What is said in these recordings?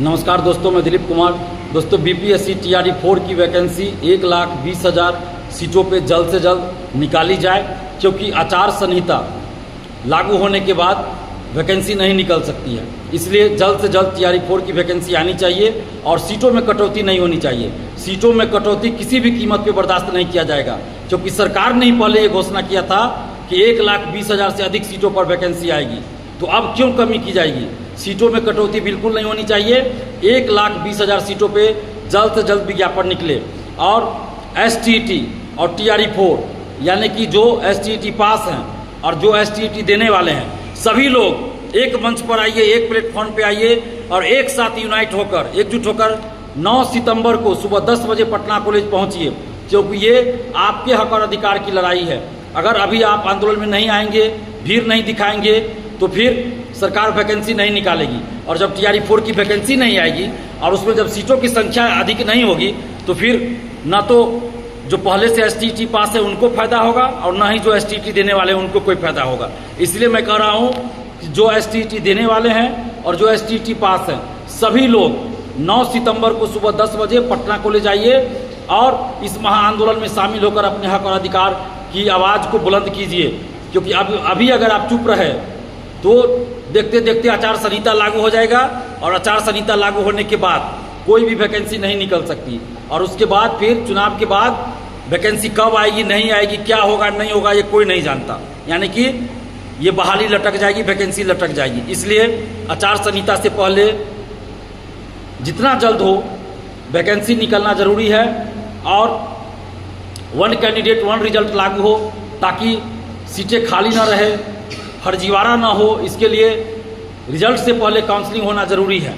नमस्कार दोस्तों, मैं दिलीप कुमार। दोस्तों, बीपीएससी टीआरई 4 की वैकेंसी 1,20,000 सीटों पे जल्द से जल्द निकाली जाए, क्योंकि आचार संहिता लागू होने के बाद वैकेंसी नहीं निकल सकती है। इसलिए जल्द से जल्द टीआरई 4 की वैकेंसी आनी चाहिए और सीटों में कटौती नहीं होनी चाहिए। सीटों में कटौती किसी भी कीमत पे बर्दाश्त नहीं किया जाएगा, क्योंकि सरकार ने ही पहले ये घोषणा किया था कि 1,20,000 से अधिक सीटों पर वैकेंसी आएगी। तो अब क्यों कमी की जाएगी? सीटों में कटौती बिल्कुल नहीं होनी चाहिए। 1,20,000 सीटों पे जल्द से जल्द विज्ञापन निकले और एसटीईटी और टीआरई 4 यानी कि जो एसटीईटी पास हैं और जो एसटीईटी देने वाले हैं, सभी लोग एक मंच पर आइए, एक प्लेटफॉर्म पे आइए और एक साथ यूनाइट होकर, एकजुट होकर 9 सितंबर को सुबह 10 बजे पटना कॉलेज पहुंचिए, क्योंकि ये आपके हक और अधिकार की लड़ाई है। अगर अभी आप आंदोलन में नहीं आएंगे, भीड़ नहीं दिखाएंगे, तो फिर सरकार वैकेंसी नहीं निकालेगी। और जब टीआरई 4 की वैकेंसी नहीं आएगी और उसमें जब सीटों की संख्या अधिक नहीं होगी, तो फिर ना तो जो पहले से एसटीईटी पास है उनको फायदा होगा और ना ही जो एसटीईटी देने वाले हैं उनको कोई फायदा होगा। इसलिए मैं कह रहा हूं कि जो एसटीईटी देने वाले हैं और जो एसटीईटी पास हैं, सभी लोग 9 सितंबर को सुबह 10 बजे पटना कॉलेज आइए और इस महाआंदोलन में शामिल होकर अपने हक और अधिकार की आवाज़ को बुलंद कीजिए। क्योंकि अभी अगर आप चुप रहे तो देखते देखते आचार संहिता लागू हो जाएगा और आचार संहिता लागू होने के बाद कोई भी वैकेंसी नहीं निकल सकती। और उसके बाद फिर चुनाव के बाद वैकेंसी कब आएगी, नहीं आएगी, क्या होगा, नहीं होगा, ये कोई नहीं जानता। यानी कि ये बहाली लटक जाएगी, वैकेंसी लटक जाएगी। इसलिए आचार संहिता से पहले जितना जल्द हो वैकेंसी निकलना जरूरी है और 1 कैंडिडेट 1 रिजल्ट लागू हो, ताकि सीटें खाली ना रहे, फर्जीवाड़ा ना हो। इसके लिए रिजल्ट से पहले काउंसलिंग होना जरूरी है।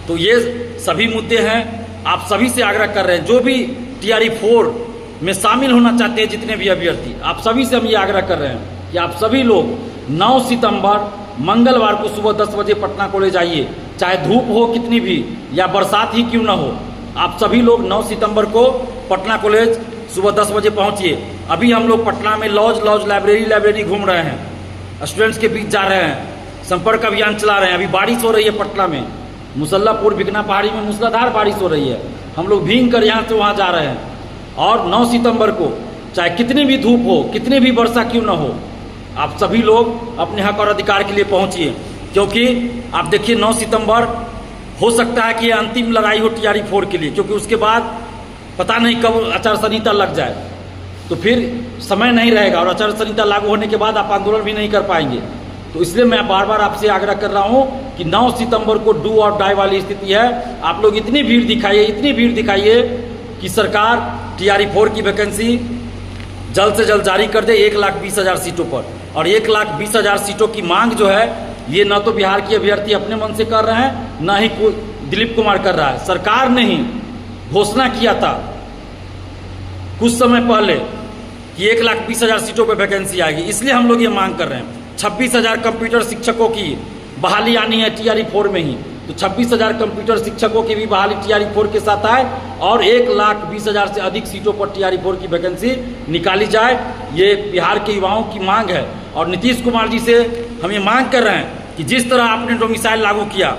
तो ये सभी मुद्दे हैं। आप सभी से आग्रह कर रहे हैं, जो भी टीआरई 4 में शामिल होना चाहते हैं, जितने भी अभ्यर्थी, आप सभी से हम ये आग्रह कर रहे हैं कि आप सभी लोग 9 सितंबर मंगलवार को सुबह 10 बजे पटना कॉलेज आइए। चाहे धूप हो कितनी भी या बरसात ही क्यों ना हो, आप सभी लोग 9 सितंबर को पटना कॉलेज सुबह 10 बजे पहुंचिए। अभी हम लोग पटना में लॉज लाइब्रेरी घूम रहे हैं, स्टूडेंट्स के बीच जा रहे हैं, संपर्क अभियान चला रहे हैं। अभी बारिश हो रही है पटना में, मुसल्लापुर बिकना पहाड़ी में मूसलाधार बारिश हो रही है। हम लोग भीग कर यहाँ से वहाँ जा रहे हैं। और 9 सितंबर को चाहे कितनी भी धूप हो, कितनी भी वर्षा क्यों ना हो, आप सभी लोग अपने हक और अधिकार के लिए पहुँचिए। क्योंकि आप देखिए 9 सितंबर हो सकता है कि ये अंतिम लड़ाई हो टीआरई 4 के लिए, क्योंकि उसके बाद पता नहीं कब आचार संहिता लग जाए, तो फिर समय नहीं रहेगा और आचार संहिता लागू होने के बाद आप आंदोलन भी नहीं कर पाएंगे। तो इसलिए मैं बार बार आपसे आग्रह कर रहा हूं कि 9 सितंबर को डू और डाई वाली स्थिति है। आप लोग इतनी भीड़ दिखाइए कि सरकार टीआरई 4 की वैकेंसी जल्द से जल्द जारी कर दे 1,20,000 सीटों पर। और 1,20,000 सीटों की मांग जो है, ये न तो बिहार के अभ्यर्थी अपने मन से कर रहे हैं, न ही दिलीप कुमार कर रहा है। सरकार ने ही घोषणा किया था कुछ समय पहले कि 1,20,000 सीटों पर वैकेंसी आएगी। इसलिए हम लोग ये मांग कर रहे हैं। 26,000 कंप्यूटर शिक्षकों की बहाली आनी है टीआरई 4 में ही, तो 26,000 कंप्यूटर शिक्षकों की भी बहाली टीआरई 4 के साथ आए और 1,20,000 से अधिक सीटों पर टीआरई 4 की वैकेंसी निकाली जाए। ये बिहार के युवाओं की मांग है। और नीतीश कुमार जी से हम ये मांग कर रहे हैं कि जिस तरह आपने डोमिसाइल लागू किया,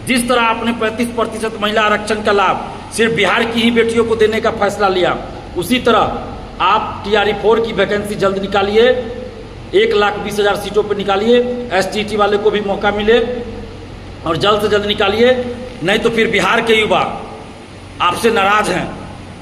जिस तरह आपने 35% महिला आरक्षण का लाभ सिर्फ बिहार की ही बेटियों को देने का फैसला लिया, उसी तरह आप टीआरई 4 की वैकेंसी जल्द निकालिए, 1,20,000 सीटों पर निकालिए। एसटीईटी वाले को भी मौका मिले और जल्द से जल्द निकालिए, नहीं तो फिर बिहार के युवा आपसे नाराज हैं।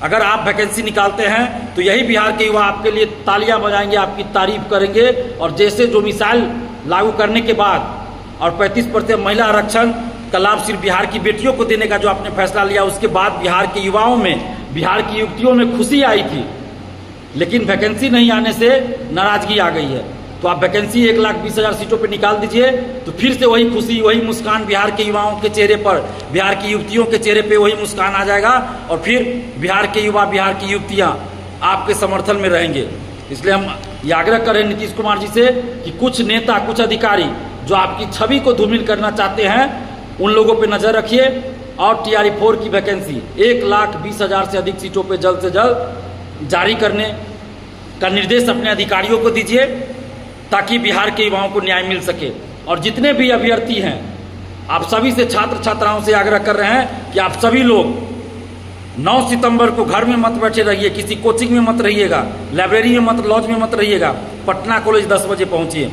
अगर आप वैकेंसी निकालते हैं तो यही बिहार के युवा आपके लिए तालियां बजाएंगे, आपकी तारीफ करेंगे। और जैसे जो मिसाइल लागू करने के बाद और 35% महिला आरक्षण का लाभ सिर्फ बिहार की बेटियों को देने का जो आपने फैसला लिया, उसके बाद बिहार के युवाओं में, बिहार की युवतियों में खुशी आई थी। लेकिन वैकेंसी नहीं आने से नाराजगी आ गई है। तो आप वैकेंसी 1,20,000 सीटों पे निकाल दीजिए, तो फिर से वही खुशी, वही मुस्कान बिहार के युवाओं के चेहरे पर, बिहार की युवतियों के चेहरे पे वही मुस्कान आ जाएगा और फिर बिहार के युवा, बिहार की युवतियां आपके समर्थन में रहेंगे। इसलिए हम ये आग्रह करें नीतीश कुमार जी से कि कुछ नेता, कुछ अधिकारी जो आपकी छवि को धूमिल करना चाहते हैं, उन लोगों पर नजर रखिए और टीआरई 4 की वैकेंसी 1,20,000 से अधिक सीटों पर जल्द से जल्द जारी करने का निर्देश अपने अधिकारियों को दीजिए, ताकि बिहार के युवाओं को न्याय मिल सके। और जितने भी अभ्यर्थी हैं आप सभी से छात्र छात्राओं से आग्रह कर रहे हैं कि आप सभी लोग 9 सितंबर को घर में मत बैठे रहिए, किसी कोचिंग में मत रहिएगा, लाइब्रेरी में मत, लॉज में मत रहिएगा, पटना कॉलेज 10 बजे पहुंचिए।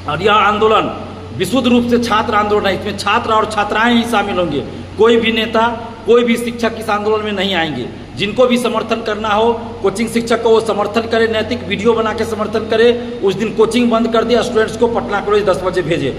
और यह आंदोलन विशुद्ध रूप से छात्र आंदोलन है, इसमें छात्र और छात्राएं ही शामिल होंगे। कोई भी नेता, कोई भी शिक्षक इस आंदोलन में नहीं आएंगे। जिनको भी समर्थन करना हो कोचिंग शिक्षक को, वो समर्थन करे, नैतिक वीडियो बना के समर्थन करे। उस दिन कोचिंग बंद कर दिया, स्टूडेंट्स को पटना कॉलेज 10 बजे भेजे।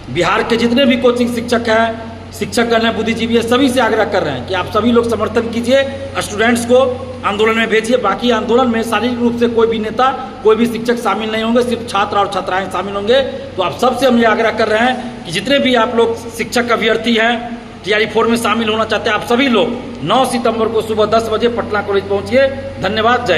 बिहार के जितने भी कोचिंग शिक्षक हैं, शिक्षकगण हैं, बुद्धिजीवी है, सभी से आग्रह कर रहे हैं कि आप सभी लोग समर्थन कीजिए, स्टूडेंट्स को आंदोलन में भेजिए। बाकी आंदोलन में शारीरिक रूप से कोई भी नेता, कोई भी शिक्षक शामिल नहीं होंगे, सिर्फ छात्र और छात्राएं शामिल होंगे। तो आप सबसे हम ये आग्रह कर रहे हैं कि जितने भी आप लोग शिक्षक अभ्यर्थी हैं, TRE 4 में शामिल होना चाहते हैं, आप सभी लोग 9 सितंबर को सुबह 10 बजे पटना कॉलेज पहुंचिए। धन्यवाद। जय